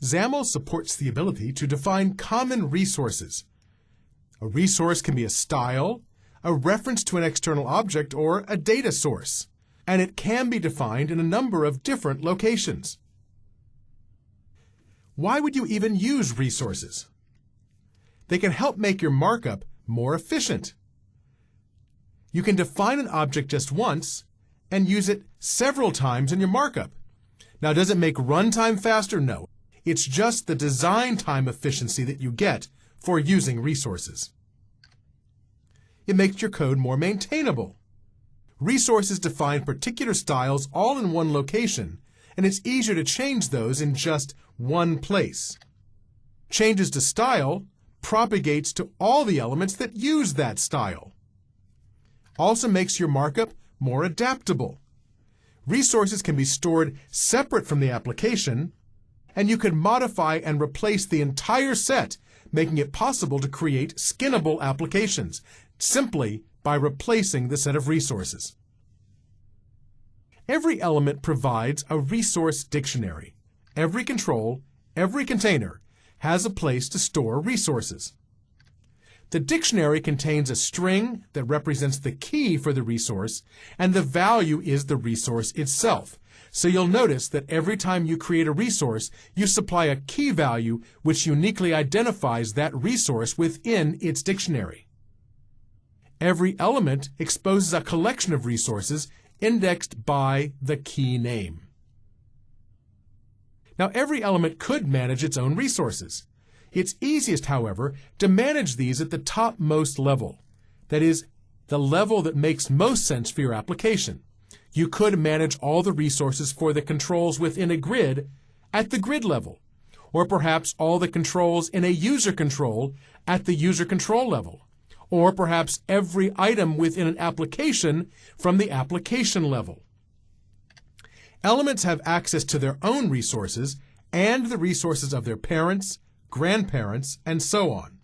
XAML supports the ability to define common resources. A resource can be a style, a reference to an external object, or a data source, and it can be defined in a number of different locations. Why would you even use resources? They can help make your markup more efficient. You can define an object just once and use it several times in your markup. Now, does it make runtime faster? No. It's just the design time efficiency that you get for using resources. It makes your code more maintainable. Resources define particular styles all in one location, and it's easier to change those in just one place. Changes to style propagates to all the elements that use that style. Also makes your markup more adaptable. Resources can be stored separate from the application, and you can modify and replace the entire set, making it possible to create skinnable applications simply by replacing the set of resources. Every element provides a resource dictionary. Every control, every container has a place to store resources. The dictionary contains a string that represents the key for the resource, and the value is the resource itself. So you'll notice that every time you create a resource, you supply a key value which uniquely identifies that resource within its dictionary. Every element exposes a collection of resources indexed by the key name. Now, every element could manage its own resources. It's easiest, however, to manage these at the topmost level. That is, the level that makes most sense for your application. You could manage all the resources for the controls within a grid at the grid level, or perhaps all the controls in a user control at the user control level, or perhaps every item within an application from the application level. Elements have access to their own resources and the resources of their parents, grandparents, and so on.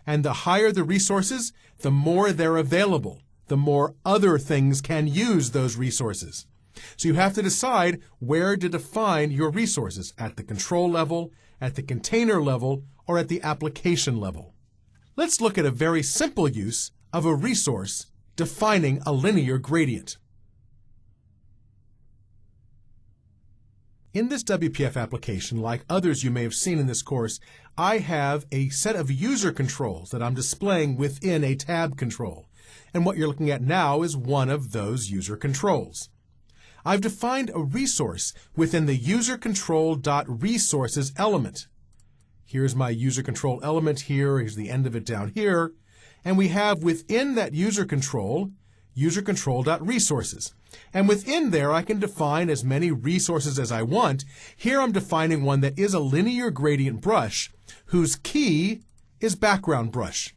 And the higher the resources, the more they're available, the more other things can use those resources. So you have to decide where to define your resources, at the control level, at the container level, or at the application level. Let's look at a very simple use of a resource defining a linear gradient. In this WPF application, like others you may have seen in this course, I have a set of user controls that I'm displaying within a tab control. And what you're looking at now is one of those user controls. I've defined a resource within the usercontrol.resources element. Here's my user control element here. Here's the end of it down here. And we have within that user control, usercontrol.resources. And within there, I can define as many resources as I want. Here I'm defining one that is a linear gradient brush whose key is background brush.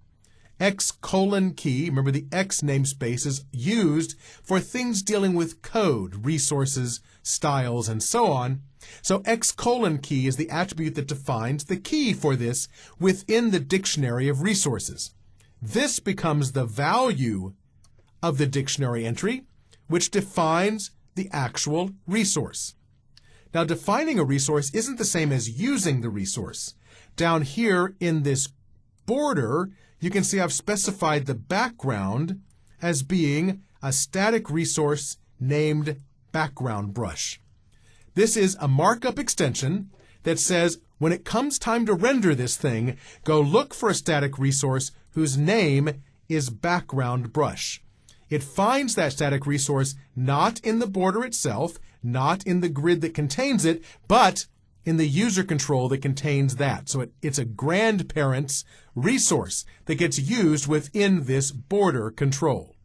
X:\key, remember the X namespace is used for things dealing with code, resources, styles, and so on. So X:\key is the attribute that defines the key for this within the dictionary of resources. This becomes the value of the dictionary entry, which defines the actual resource. Now, defining a resource isn't the same as using the resource. Down here in this border, you can see I've specified the background as being a static resource named background brush. This is a markup extension that says when it comes time to render this thing, go look for a static resource whose name is background brush. It finds that static resource not in the border itself, not in the grid that contains it, but in the user control that contains that. So it's a grandparent's resource that gets used within this border control.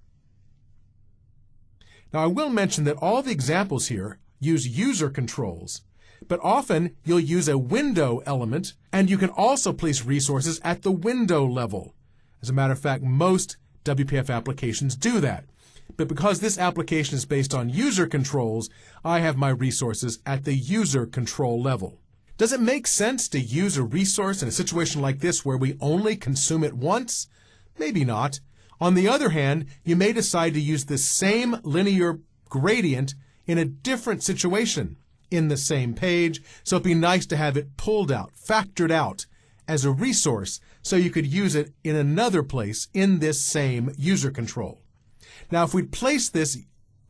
Now, I will mention that all the examples here use user controls, but often you'll use a window element, and you can also place resources at the window level. As a matter of fact, most WPF applications do that. But because this application is based on user controls, I have my resources at the user control level. Does it make sense to use a resource in a situation like this where we only consume it once? Maybe not. On the other hand, you may decide to use the same linear gradient in a different situation, in the same page, so it'd be nice to have it pulled out, factored out as a resource so you could use it in another place in this same user control. Now, if we'd place this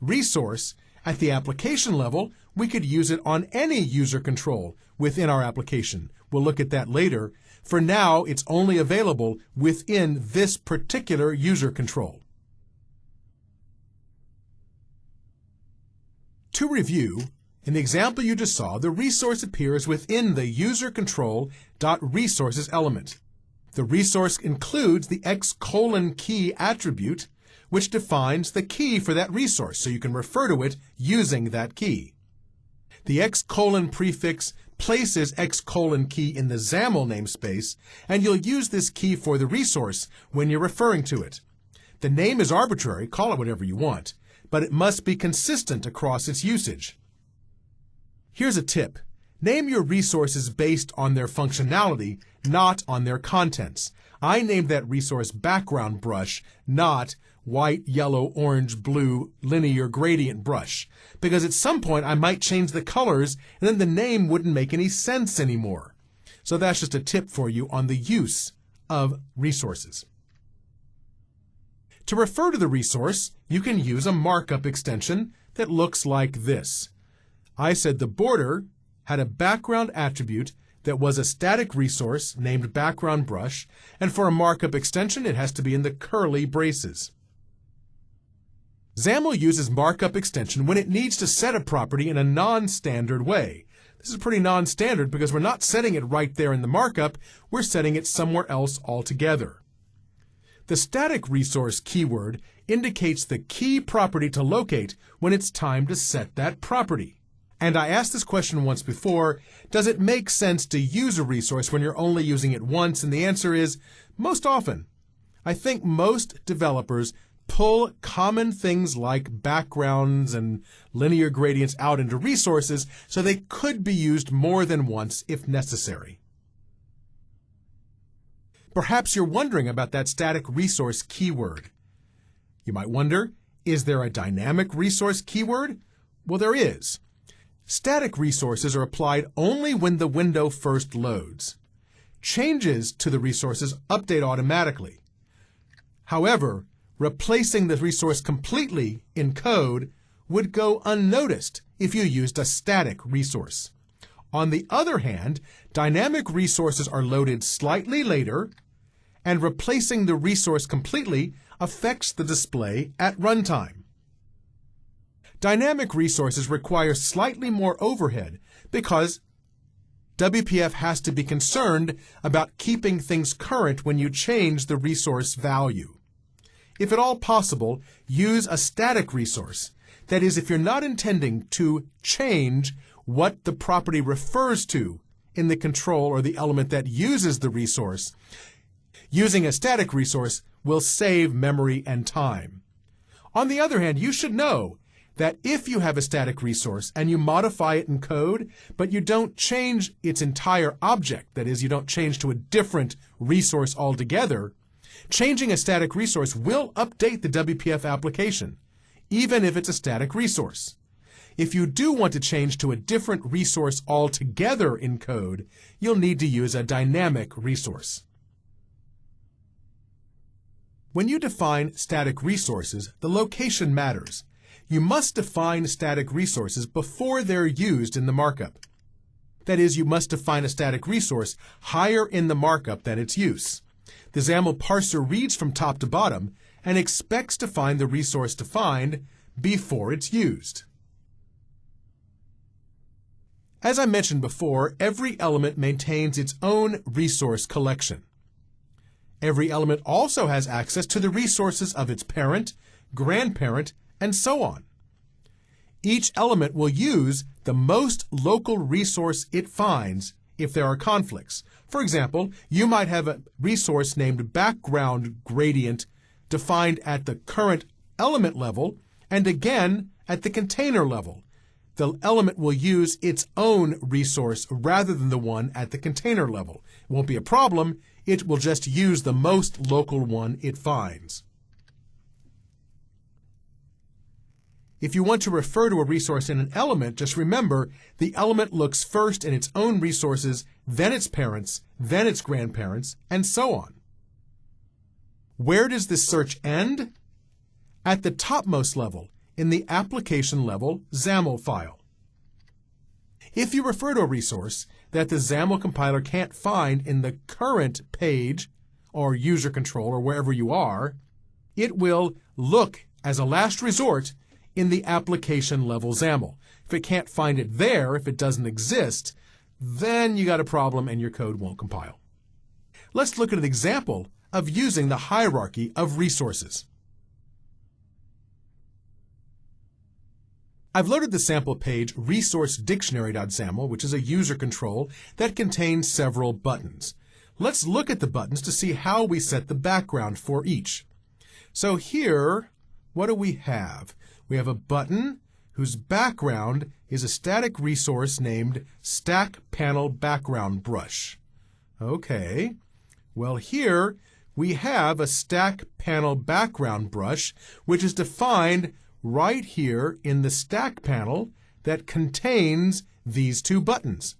resource at the application level, we could use it on any user control within our application. We'll look at that later. For now, it's only available within this particular user control. To review, in the example you just saw, the resource appears within the userControl.Resources element. The resource includes the x:\key attribute, which defines the key for that resource, so you can refer to it using that key. The x: prefix places x:\key in the XAML namespace, and you'll use this key for the resource when you're referring to it. The name is arbitrary, call it whatever you want, but it must be consistent across its usage. Here's a tip. Name your resources based on their functionality, not on their contents. I named that resource background brush, not white, yellow, orange, blue, linear gradient brush, because at some point I might change the colors and then the name wouldn't make any sense anymore. So that's just a tip for you on the use of resources. To refer to the resource, you can use a markup extension that looks like this. I said the border had a background attribute that was a static resource named background brush, and for a markup extension, it has to be in the curly braces. XAML uses markup extension when it needs to set a property in a non-standard way. This is pretty non-standard because we're not setting it right there in the markup, we're setting it somewhere else altogether. The static resource keyword indicates the key property to locate when it's time to set that property. And I asked this question once before, does it make sense to use a resource when you're only using it once? And the answer is, most often. I think most developers pull common things like backgrounds and linear gradients out into resources so they could be used more than once if necessary. Perhaps you're wondering about that static resource keyword. You might wonder, is there a dynamic resource keyword? Well, there is. Static resources are applied only when the window first loads. Changes to the resources update automatically. However, replacing the resource completely in code would go unnoticed if you used a static resource. On the other hand, dynamic resources are loaded slightly later, and replacing the resource completely affects the display at runtime. Dynamic resources require slightly more overhead because WPF has to be concerned about keeping things current when you change the resource value. If at all possible, use a static resource. That is, if you're not intending to change what the property refers to in the control or the element that uses the resource, using a static resource will save memory and time. On the other hand, you should know that if you have a static resource and you modify it in code, but you don't change its entire object, that is, you don't change to a different resource altogether, changing a static resource will update the WPF application, even if it's a static resource. If you do want to change to a different resource altogether in code, you'll need to use a dynamic resource. When you define static resources, the location matters. You must define static resources before they're used in the markup. That is, you must define a static resource higher in the markup than its use. The XAML parser reads from top to bottom and expects to find the resource defined before it's used. As I mentioned before, every element maintains its own resource collection. Every element also has access to the resources of its parent, grandparent, and so on. Each element will use the most local resource it finds if there are conflicts. For example, you might have a resource named background gradient defined at the current element level and again at the container level. The element will use its own resource rather than the one at the container level. It won't be a problem. It will just use the most local one it finds. If you want to refer to a resource in an element, just remember the element looks first in its own resources, then its parents, then its grandparents, and so on. Where does this search end? At the topmost level, in the application level XAML file. If you refer to a resource that the XAML compiler can't find in the current page or user control or wherever you are, it will look as a last resort in the application level XAML. If it can't find it there, if it doesn't exist, then you got a problem and your code won't compile. Let's look at an example of using the hierarchy of resources. I've loaded the sample page resource-dictionary.xaml, which is a user control that contains several buttons. Let's look at the buttons to see how we set the background for each. So here, what do we have? We have a button whose background is a static resource named Stack Panel Background Brush. Okay, well here we have a Stack Panel Background Brush, which is defined right here in the stack panel that contains these two buttons.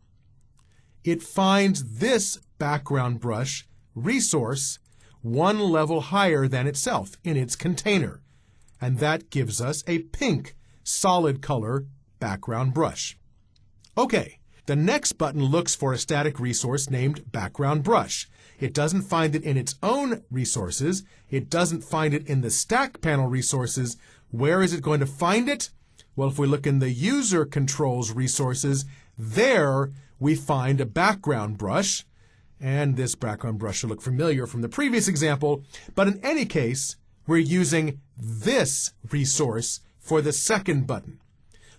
It finds this background brush resource one level higher than itself in its container, and that gives us a pink solid color background brush. Okay, the next button looks for a static resource named background brush. It doesn't find it in its own resources. It doesn't find it in the stack panel resources. Where is it going to find it? Well, if we look in the user controls resources, there we find a background brush. And this background brush should look familiar from the previous example. But in any case, we're using this resource for the second button.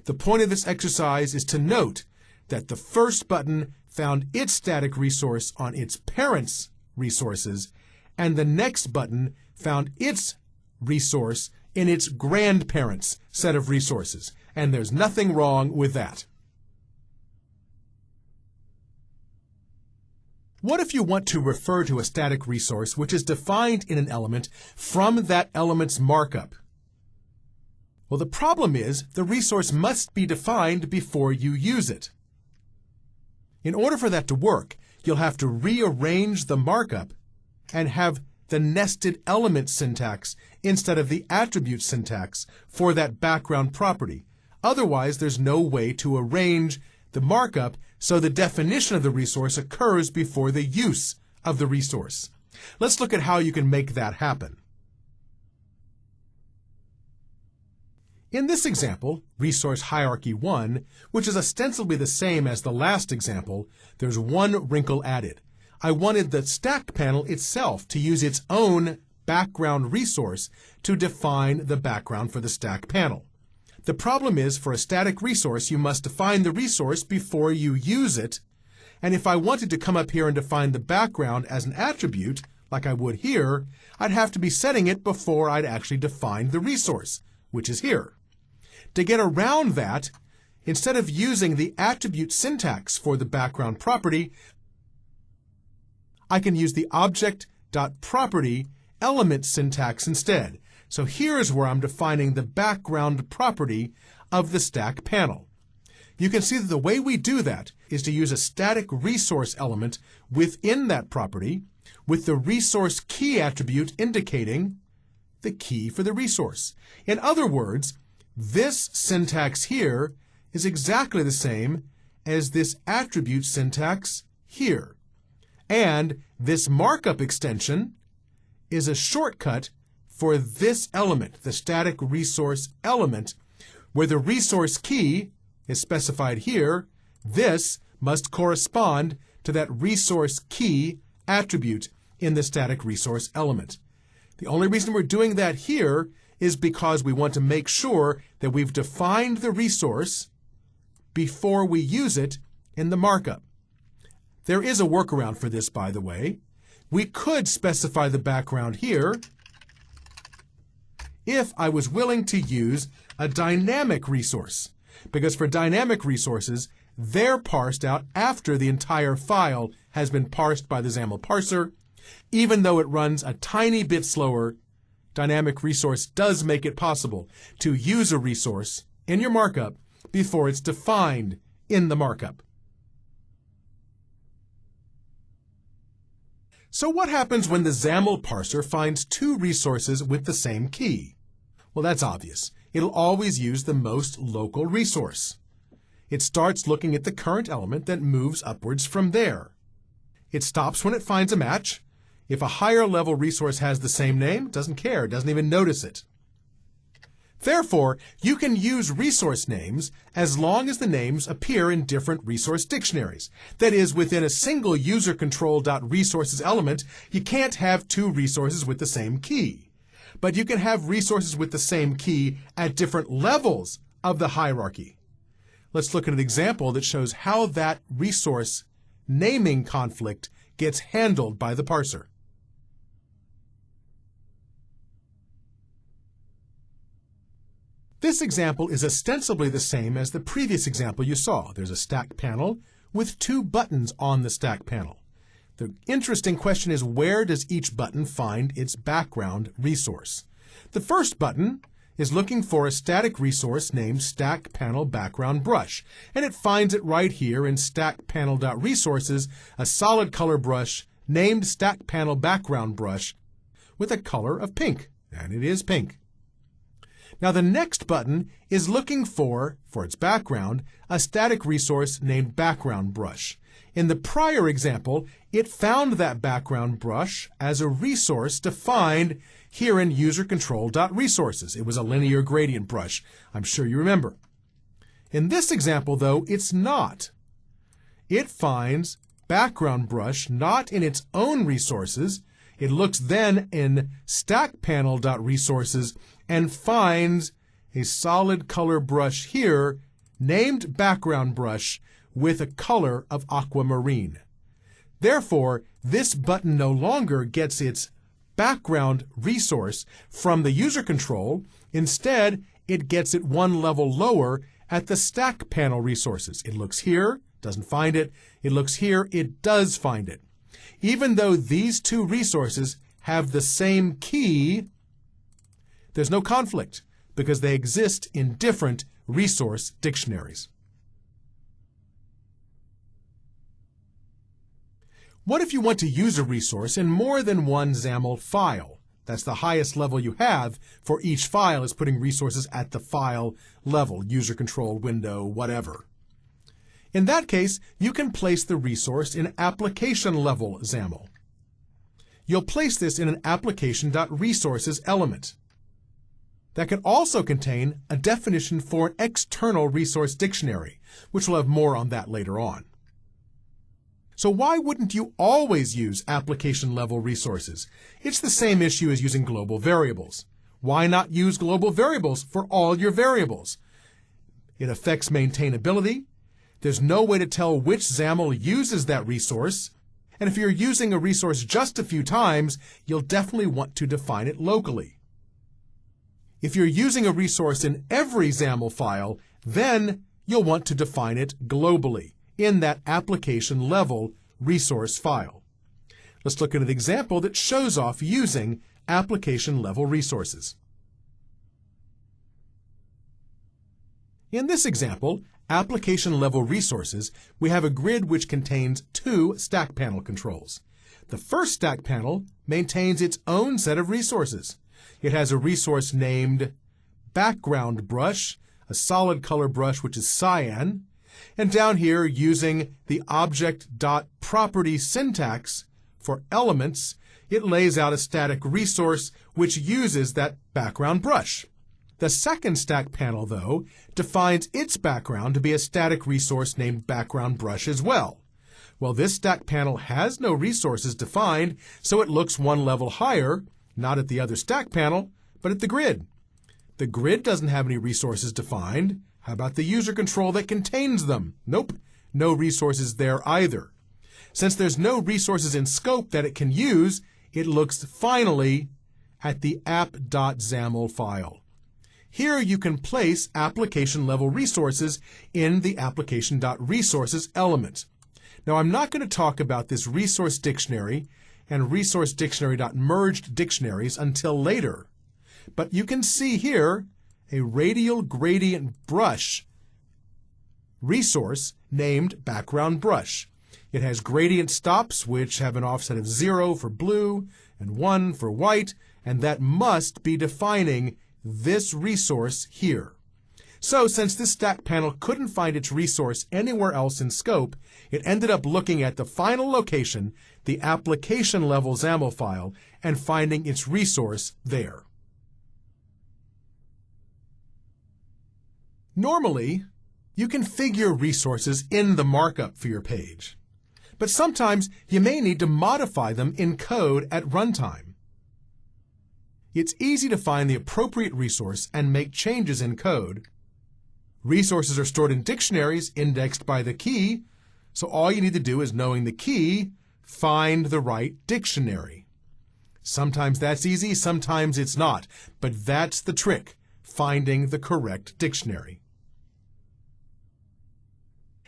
The point of this exercise is to note that the first button found its static resource on its parents' resources, and the next button found its resource in its grandparents' set of resources. And there's nothing wrong with that. What if you want to refer to a static resource which is defined in an element from that element's markup? Well, the problem is the resource must be defined before you use it. In order for that to work, you'll have to rearrange the markup and have the nested element syntax instead of the attribute syntax for that background property. Otherwise, there's no way to arrange the markup so the definition of the resource occurs before the use of the resource. Let's look at how you can make that happen. In this example, Resource Hierarchy 1, which is ostensibly the same as the last example, there's one wrinkle added. I wanted the stack panel itself to use its own background resource to define the background for the stack panel. The problem is, for a static resource, you must define the resource before you use it. And if I wanted to come up here and define the background as an attribute, like I would here, I'd have to be setting it before I'd actually define the resource, which is here. To get around that, instead of using the attribute syntax for the background property, I can use the object.property element syntax instead. So here's where I'm defining the background property of the stack panel. You can see that the way we do that is to use a static resource element within that property with the resource key attribute indicating the key for the resource. In other words, this syntax here is exactly the same as this attribute syntax here. And this markup extension is a shortcut for this element, the static resource element, where the resource key is specified here. This must correspond to that resource key attribute in the static resource element. The only reason we're doing that here is because we want to make sure that we've defined the resource before we use it in the markup. There is a workaround for this, by the way. We could specify the background here if I was willing to use a dynamic resource, because for dynamic resources, they're parsed out after the entire file has been parsed by the XAML parser. Even though it runs a tiny bit slower, Dynamic resource does make it possible to use a resource in your markup before it's defined in the markup. So what happens when the XAML parser finds two resources with the same key? Well, that's obvious. It'll always use the most local resource. It starts looking at the current element that moves upwards from there. It stops when it finds a match. If a higher level resource has the same name, it doesn't care, doesn't even notice it. Therefore, you can use resource names as long as the names appear in different resource dictionaries. That is, within a single user-control.resources element, you can't have two resources with the same key. But you can have resources with the same key at different levels of the hierarchy. Let's look at an example that shows how that resource naming conflict gets handled by the parser. This example is ostensibly the same as the previous example you saw. There's a stack panel with two buttons on the stack panel. The interesting question is, where does each button find its background resource? The first button is looking for a static resource named Stack Panel Background Brush, and it finds it right here in Stack Panel.Resources, a solid color brush named Stack Panel Background Brush with a color of pink, and it is pink. Now the next button is looking for its background, a static resource named Background Brush. In the prior example, it found that background brush as a resource defined here in user-control.resources. It was a linear gradient brush. I'm sure you remember. In this example, though, it's not. It finds background brush not in its own resources. It looks then in stackpanel.resources and finds a solid color brush here named background brush with a color of aquamarine. Therefore, this button no longer gets its background resource from the user control. Instead, it gets it one level lower at the stack panel resources. It looks here, doesn't find it. It looks here, it does find it. Even though these two resources have the same key, there's no conflict because they exist in different resource dictionaries. What if you want to use a resource in more than one XAML file? That's the highest level you have for each file, is putting resources at the file level, user control, window, whatever. In that case, you can place the resource in application level XAML. You'll place this in an application.resources element. That can also contain a definition for an external resource dictionary, which we'll have more on that later on. So why wouldn't you always use application-level resources? It's the same issue as using global variables. Why not use global variables for all your variables? It affects maintainability. There's no way to tell which XAML uses that resource. And if you're using a resource just a few times, you'll definitely want to define it locally. If you're using a resource in every XAML file, then you'll want to define it globally in that application level resource file. Let's look at an example that shows off using application level resources. In this example, application level resources, we have a grid which contains two stack panel controls. The first stack panel maintains its own set of resources. It has a resource named background brush, a solid color brush which is cyan, and down here, using the object.property syntax for elements, it lays out a static resource which uses that background brush. The second stack panel, though, defines its background to be a static resource named background brush as well. Well, this stack panel has no resources defined, so it looks one level higher, not at the other stack panel, but at the grid. The grid doesn't have any resources defined. How about the user control that contains them? Nope, no resources there either. Since there's no resources in scope that it can use, it looks finally at the app.xaml file. Here you can place application-level resources in the application.resources element. Now I'm not going to talk about this resource dictionary and resource dictionary.merged dictionaries until later. But you can see here a radial gradient brush resource named background brush. It has gradient stops which have an offset of 0 for blue and 1 for white, and that must be defining this resource here. So since this stack panel couldn't find its resource anywhere else in scope, it ended up looking at the final location, the application level XAML file, and finding its resource there. Normally, you can figure resources in the markup for your page, but sometimes you may need to modify them in code at runtime. It's easy to find the appropriate resource and make changes in code. Resources are stored in dictionaries indexed by the key, so all you need to do is, knowing the key, find the right dictionary. Sometimes that's easy, sometimes it's not, but that's the trick, finding the correct dictionary.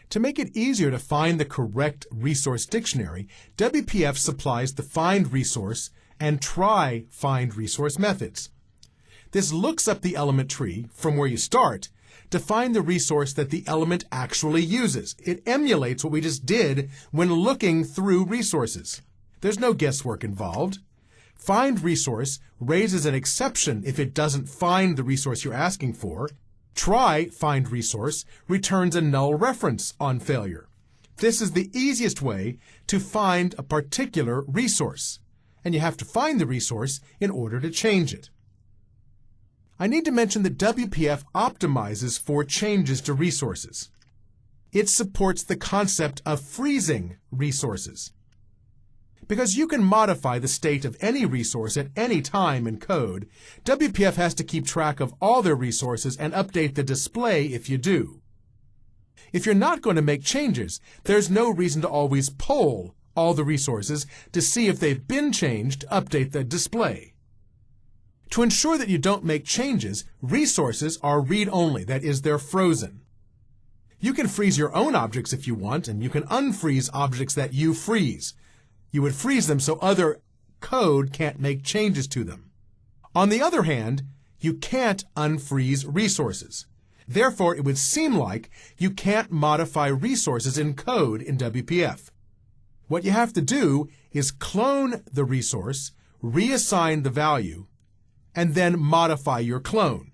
To make it easier to find the correct resource dictionary, WPF supplies the find resource and try find resource methods. This looks up the element tree from where you start to find the resource that the element actually uses. It emulates what we just did when looking through resources. There's no guesswork involved. Find resource raises an exception if it doesn't find the resource you're asking for. Try find resource returns a null reference on failure. This is the easiest way to find a particular resource, and you have to find the resource in order to change it. I need to mention that WPF optimizes for changes to resources. It supports the concept of freezing resources. Because you can modify the state of any resource at any time in code, WPF has to keep track of all their resources and update the display if you do. If you're not going to make changes, there's no reason to always poll all the resources to see if they've been changed to update the display. To ensure that you don't make changes, resources are read-only, that is, they're frozen. You can freeze your own objects if you want, and you can unfreeze objects that you freeze. You would freeze them so other code can't make changes to them. On the other hand, you can't unfreeze resources. Therefore, it would seem like you can't modify resources in code in WPF. What you have to do is clone the resource, reassign the value, and then modify your clone.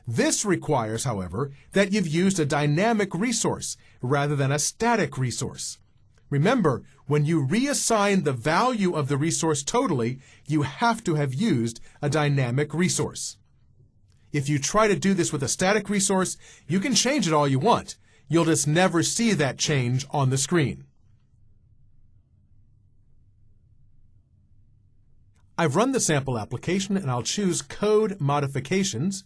This requires, however, that you've used a dynamic resource rather than a static resource. Remember, when you reassign the value of the resource totally, you have to have used a dynamic resource. If you try to do this with a static resource, you can change it all you want. You'll just never see that change on the screen. I've run the sample application and I'll choose Code Modifications,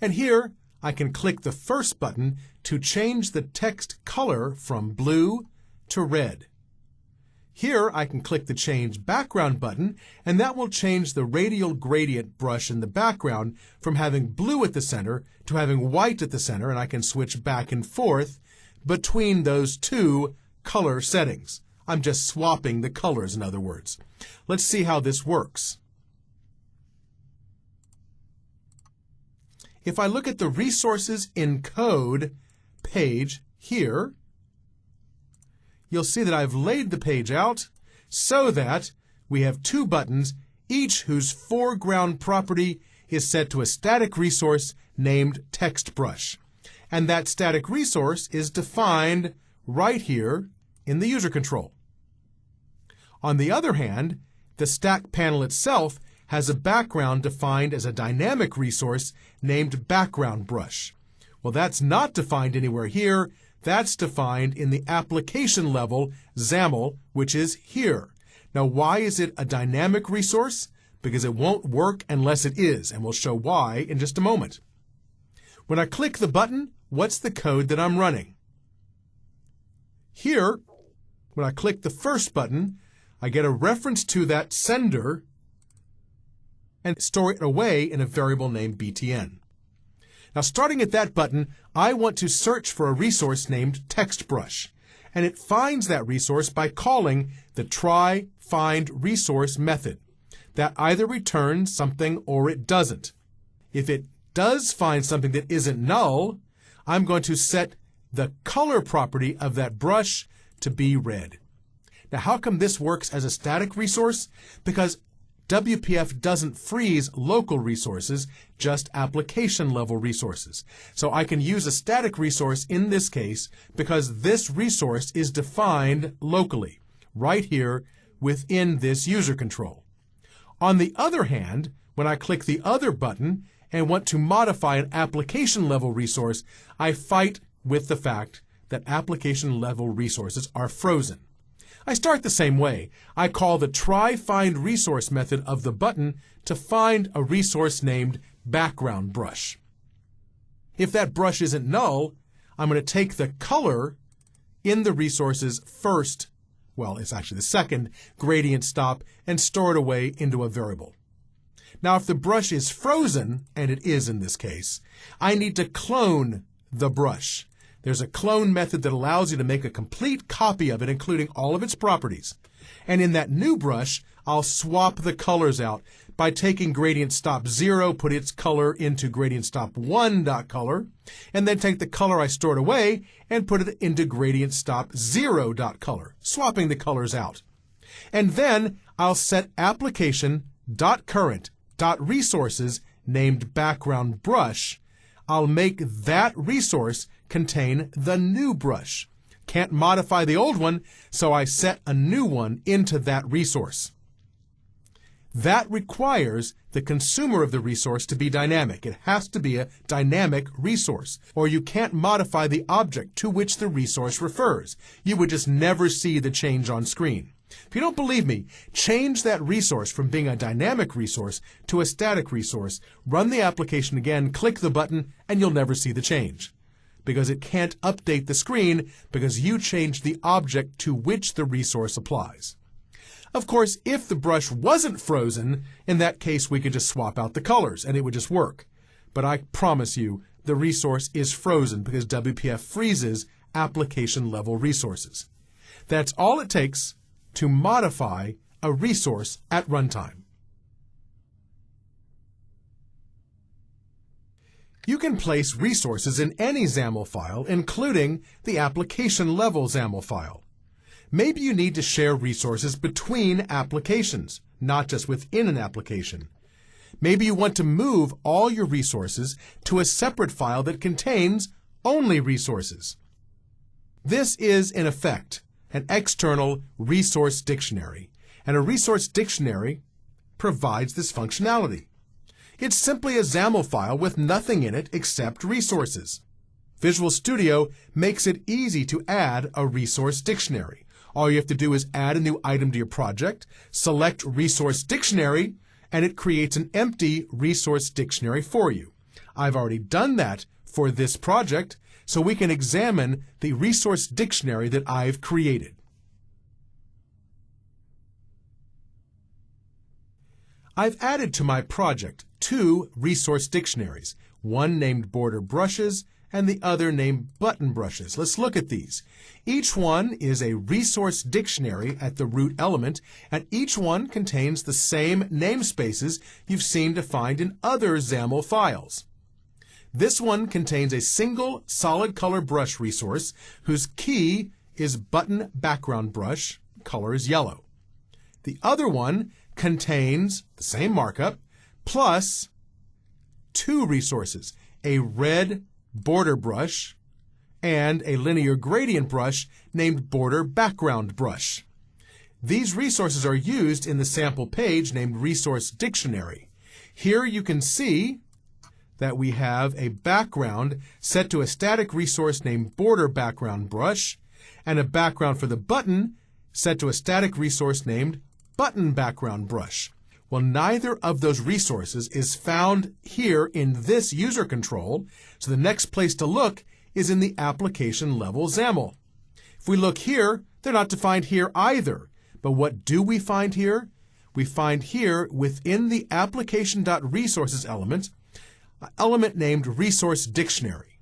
and here I can click the first button to change the text color from blue to red. Here I can click the Change Background button, and that will change the radial gradient brush in the background from having blue at the center to having white at the center, and I can switch back and forth between those two color settings. I'm just swapping the colors, in other words. Let's see how this works. If I look at the Resources in Code page here, you'll see that I've laid the page out so that we have two buttons, each whose foreground property is set to a static resource named TextBrush. And that static resource is defined right here in the user control. On the other hand, the stack panel itself has a background defined as a dynamic resource named Background Brush. Well, that's not defined anywhere here. That's defined in the application level XAML, which is here. Now, why is it a dynamic resource? Because it won't work unless it is, and we'll show why in just a moment. When I click the button, what's the code that I'm running? Here, when I click the first button, I get a reference to that sender and store it away in a variable named btn. Now, starting at that button, I want to search for a resource named TextBrush, and it finds that resource by calling the try find resource method. That either returns something or it doesn't. If it does find something that isn't null, I'm going to set the color property of that brush to be red. Now, how come this works as a static resource? Because WPF doesn't freeze local resources, just application level resources. So I can use a static resource in this case because this resource is defined locally, right here within this user control. On the other hand, when I click the other button and want to modify an application level resource, I fight with the fact that application level resources are frozen. I start the same way. I call the try find resource method of the button to find a resource named background brush. If that brush isn't null, I'm going to take the color in the resource's first, well, it's actually the second gradient stop and store it away into a variable. Now, if the brush is frozen, and it is in this case, I need to clone the brush. There's a clone method that allows you to make a complete copy of it, including all of its properties. And in that new brush, I'll swap the colors out by taking gradient stop 0, put its color into gradient stop 1.color, and then take the color I stored away and put it into gradient stop 0.color, swapping the colors out. And then I'll set application.current.resources named background brush. I'll make that resource contain the new brush. Can't modify the old one, so I set a new one into that resource. That requires the consumer of the resource to be dynamic. It has to be a dynamic resource, or you can't modify the object to which the resource refers. You would just never see the change on screen. If you don't believe me, change that resource from being a dynamic resource to a static resource, run the application again, click the button, and you'll never see the change. Because it can't update the screen because you changed the object to which the resource applies. Of course, if the brush wasn't frozen, in that case we could just swap out the colors and it would just work. But I promise you, the resource is frozen because WPF freezes application level resources. That's all it takes to modify a resource at runtime. You can place resources in any XAML file, including the application level XAML file. Maybe you need to share resources between applications, not just within an application. Maybe you want to move all your resources to a separate file that contains only resources. This is, in effect, an external resource dictionary, and a resource dictionary provides this functionality. It's simply a XAML file with nothing in it except resources. Visual Studio makes it easy to add a resource dictionary. All you have to do is add a new item to your project, select Resource Dictionary, and it creates an empty resource dictionary for you. I've already done that for this project, so we can examine the resource dictionary that I've created. I've added to my project two resource dictionaries, one named Border Brushes and the other named Button Brushes. Let's look at these. Each one is a resource dictionary at the root element, and each one contains the same namespaces you've seen defined in other XAML files. This one contains a single solid color brush resource whose key is button background brush, color is yellow. The other one contains the same markup plus two resources, a red border brush and a linear gradient brush named border background brush. These resources are used in the sample page named Resource Dictionary. Here you can see that we have a background set to a static resource named border background brush and a background for the button set to a static resource named button background brush. Well, neither of those resources is found here in this user control, so the next place to look is in the application level XAML. If we look here, they're not defined here either. But what do we find here? We find here within the application.resources element, an element named Resource Dictionary.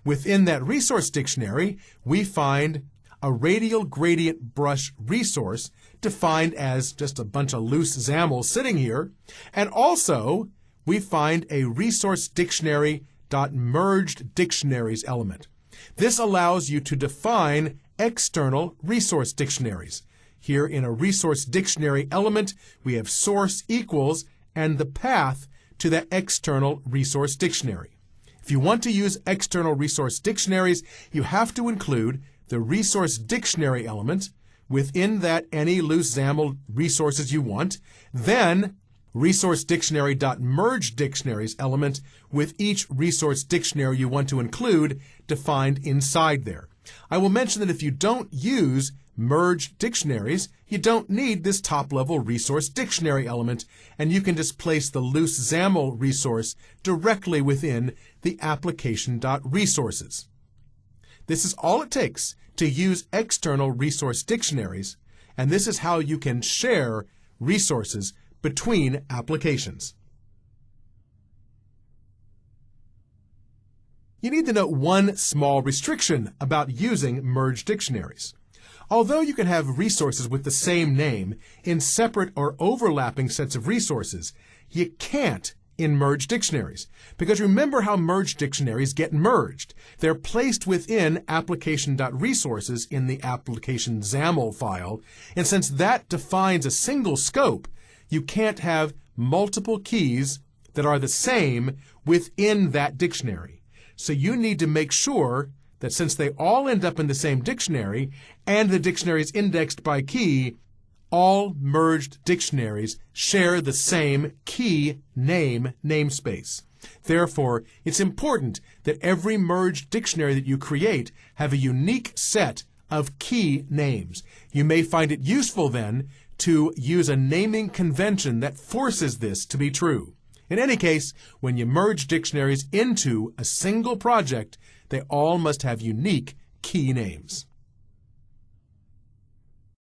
Within that resource dictionary, we find a radial gradient brush resource defined as just a bunch of loose XAML sitting here. And also, we find a resource dictionary.merged dictionaries element. This allows you to define external resource dictionaries. Here in a resource dictionary element, we have source equals and the path to that external resource dictionary. If you want to use external resource dictionaries, you have to include the resource dictionary element, within that any loose XAML resources you want, then resource dictionary.merge dictionaries element with each resource dictionary you want to include defined inside there. I will mention that if you don't use merge dictionaries, you don't need this top-level resource dictionary element, and you can just place the loose XAML resource directly within the application.resources. This is all it takes to use external resource dictionaries, and this is how you can share resources between applications. You need to note one small restriction about using merge dictionaries. Although you can have resources with the same name in separate or overlapping sets of resources, you can't in merge dictionaries. Because remember how merge dictionaries get merged. They're placed within application.resources in the application XAML file, and since that defines a single scope, you can't have multiple keys that are the same within that dictionary. So you need to make sure that since they all end up in the same dictionary and the dictionary is indexed by key, all merged dictionaries share the same key name namespace. Therefore, it's important that every merged dictionary that you create have a unique set of key names. You may find it useful then to use a naming convention that forces this to be true. In any case, when you merge dictionaries into a single project, they all must have unique key names.